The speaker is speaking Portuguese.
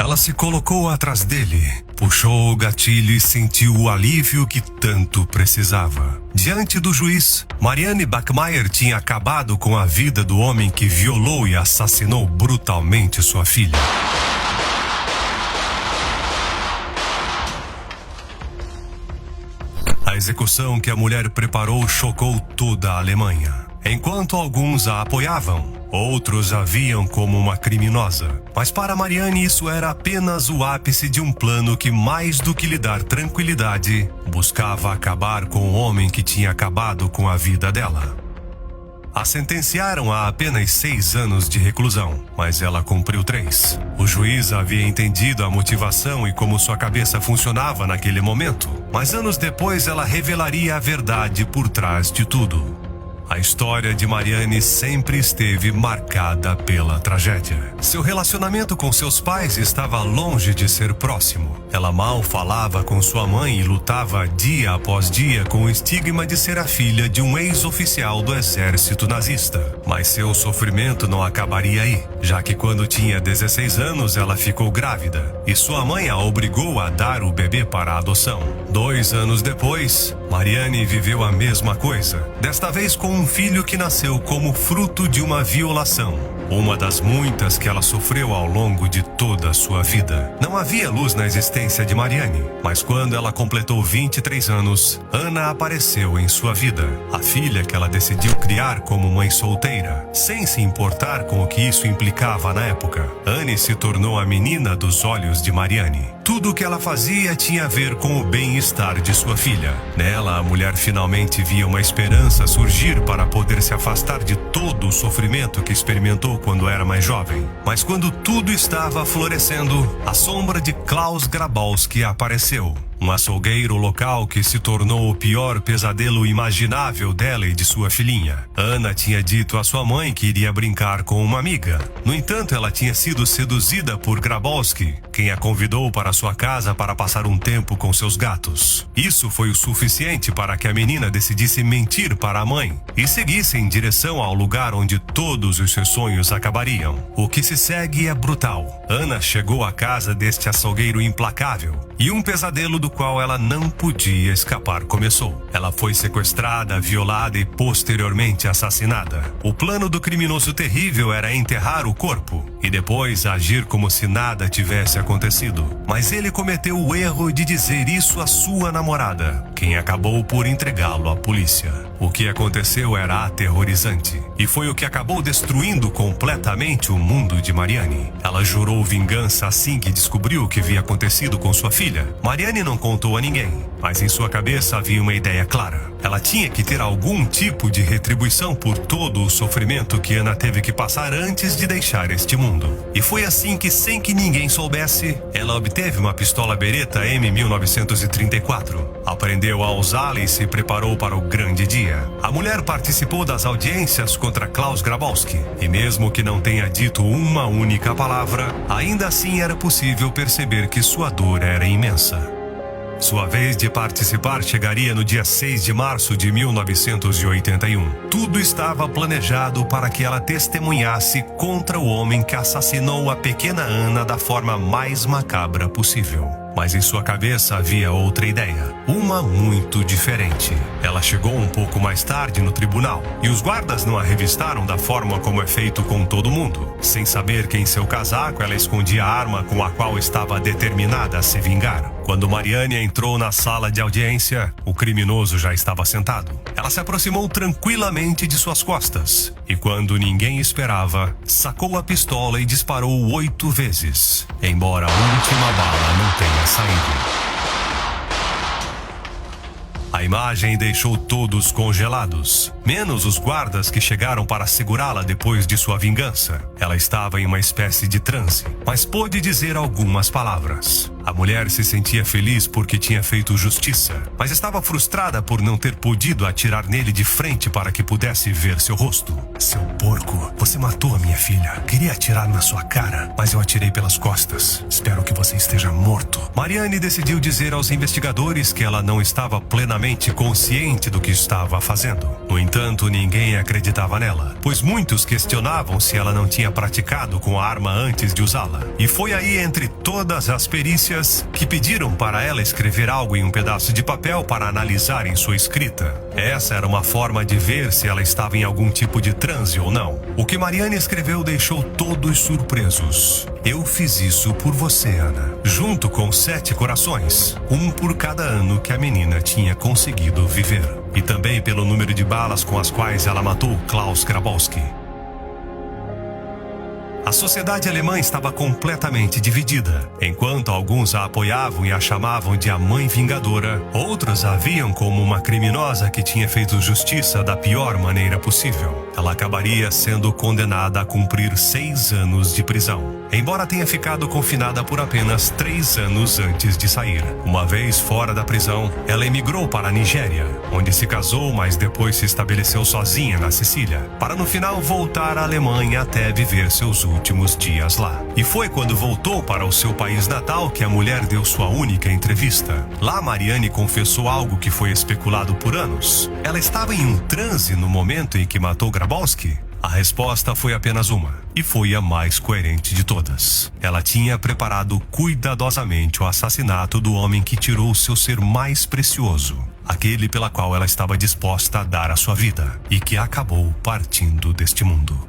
Ela se colocou atrás dele, puxou o gatilho e sentiu o alívio que tanto precisava. Diante do juiz, Marianne Bachmeier tinha acabado com a vida do homem que violou e assassinou brutalmente sua filha. A execução que a mulher preparou chocou toda a Alemanha. Enquanto alguns a apoiavam, outros a viam como uma criminosa. Mas para Marianne isso era apenas o ápice de um plano que, mais do que lhe dar tranquilidade, buscava acabar com o homem que tinha acabado com a vida dela. A sentenciaram a apenas 6 anos de reclusão, mas ela cumpriu 3. O juiz havia entendido a motivação e como sua cabeça funcionava naquele momento, mas anos depois ela revelaria a verdade por trás de tudo. A história de Marianne sempre esteve marcada pela tragédia. Seu relacionamento com seus pais estava longe de ser próximo. Ela mal falava com sua mãe e lutava dia após dia com o estigma de ser a filha de um ex-oficial do exército nazista. Mas seu sofrimento não acabaria aí, já que quando tinha 16 anos ela ficou grávida e sua mãe a obrigou a dar o bebê para a adoção. 2 anos depois, Marianne viveu a mesma coisa, desta vez com um filho que nasceu como fruto de uma violação. Uma das muitas que ela sofreu ao longo de toda a sua vida. Não havia luz na existência de Marianne, mas quando ela completou 23 anos, Anna apareceu em sua vida. A filha que ela decidiu criar como mãe solteira, sem se importar com o que isso implicava na época. Anne se tornou a menina dos olhos de Marianne. Tudo o que ela fazia tinha a ver com o bem-estar de sua filha. Nela, a mulher finalmente via uma esperança surgir para poder se afastar de todo o sofrimento que experimentou quando era mais jovem. Mas quando tudo estava florescendo, a sombra de Klaus Grabowski apareceu. Um açougueiro local que se tornou o pior pesadelo imaginável dela e de sua filhinha. Anna tinha dito à sua mãe que iria brincar com uma amiga. No entanto, ela tinha sido seduzida por Grabowski, quem a convidou para sua casa para passar um tempo com seus gatos. Isso foi o suficiente para que a menina decidisse mentir para a mãe e seguisse em direção ao lugar onde todos os seus sonhos acabariam. O que se segue é brutal. Anna chegou à casa deste açougueiro implacável e um pesadelo do qual ela não podia escapar começou. Ela foi sequestrada, violada e posteriormente assassinada. O plano do criminoso terrível era enterrar o corpo e depois agir como se nada tivesse acontecido. Mas ele cometeu o erro de dizer isso à sua namorada, quem acabou por entregá-lo à polícia. O que aconteceu era aterrorizante e foi o que acabou destruindo completamente o mundo de Marianne. Ela jurou vingança assim que descobriu o que havia acontecido com sua filha. Marianne não contou a ninguém, mas em sua cabeça havia uma ideia clara. Ela tinha que ter algum tipo de retribuição por todo o sofrimento que Anna teve que passar antes de deixar este mundo. E foi assim que, sem que ninguém soubesse, ela obteve uma pistola Beretta M1934. Aprendeu a usá-la e se preparou para o grande dia. A mulher participou das audiências contra Klaus Grabowski, e mesmo que não tenha dito uma única palavra, ainda assim era possível perceber que sua dor era imensa. Sua vez de participar chegaria no dia 6 de março de 1981. Tudo estava planejado para que ela testemunhasse contra o homem que assassinou a pequena Anna da forma mais macabra possível. Mas em sua cabeça havia outra ideia, uma muito diferente. Ela chegou um pouco mais tarde no tribunal e os guardas não a revistaram da forma como é feito com todo mundo. Sem saber que em seu casaco ela escondia a arma com a qual estava determinada a se vingar. Quando Marianne entrou na sala de audiência, o criminoso já estava sentado. Ela se aproximou tranquilamente de suas costas e, quando ninguém esperava, sacou a pistola e disparou 8 vezes, embora a última bala não tenha saído. A imagem deixou todos congelados, menos os guardas que chegaram para segurá-la depois de sua vingança. Ela estava em uma espécie de transe, mas pôde dizer algumas palavras. A mulher se sentia feliz porque tinha feito justiça, mas estava frustrada por não ter podido atirar nele de frente para que pudesse ver seu rosto. Seu porco, você matou a minha filha. Queria atirar na sua cara, mas eu atirei pelas costas. Espero que você esteja morto. Mariane decidiu dizer aos investigadores que ela não estava plenamente consciente do que estava fazendo. No entanto, ninguém acreditava nela, pois muitos questionavam se ela não tinha praticado com a arma antes de usá-la. E foi aí, entre todas as perícias, que pediram para ela escrever algo em um pedaço de papel para analisar em sua escrita. Essa era uma forma de ver se ela estava em algum tipo de transe ou não. O que Mariane escreveu deixou todos surpresos. Eu fiz isso por você, Ana. Junto com 7 corações, um por cada ano que a menina tinha conseguido viver. E também pelo número de balas com as quais ela matou Klaus Grabowski. A sociedade alemã estava completamente dividida. Enquanto alguns a apoiavam e a chamavam de a mãe vingadora, outros a viam como uma criminosa que tinha feito justiça da pior maneira possível. Ela acabaria sendo condenada a cumprir 6 anos de prisão, embora tenha ficado confinada por apenas 3 anos antes de sair. Uma vez fora da prisão, ela emigrou para a Nigéria, onde se casou, mas depois se estabeleceu sozinha na Sicília, para no final voltar à Alemanha até viver seus últimos dias lá. E foi quando voltou para o seu país natal que a mulher deu sua única entrevista. Lá, Mariane confessou algo que foi especulado por anos. Ela estava em um transe no momento em que matou Grabowski? A resposta foi apenas uma, e foi a mais coerente de todas. Ela tinha preparado cuidadosamente o assassinato do homem que tirou seu ser mais precioso, aquele pela qual ela estava disposta a dar a sua vida, e que acabou partindo deste mundo.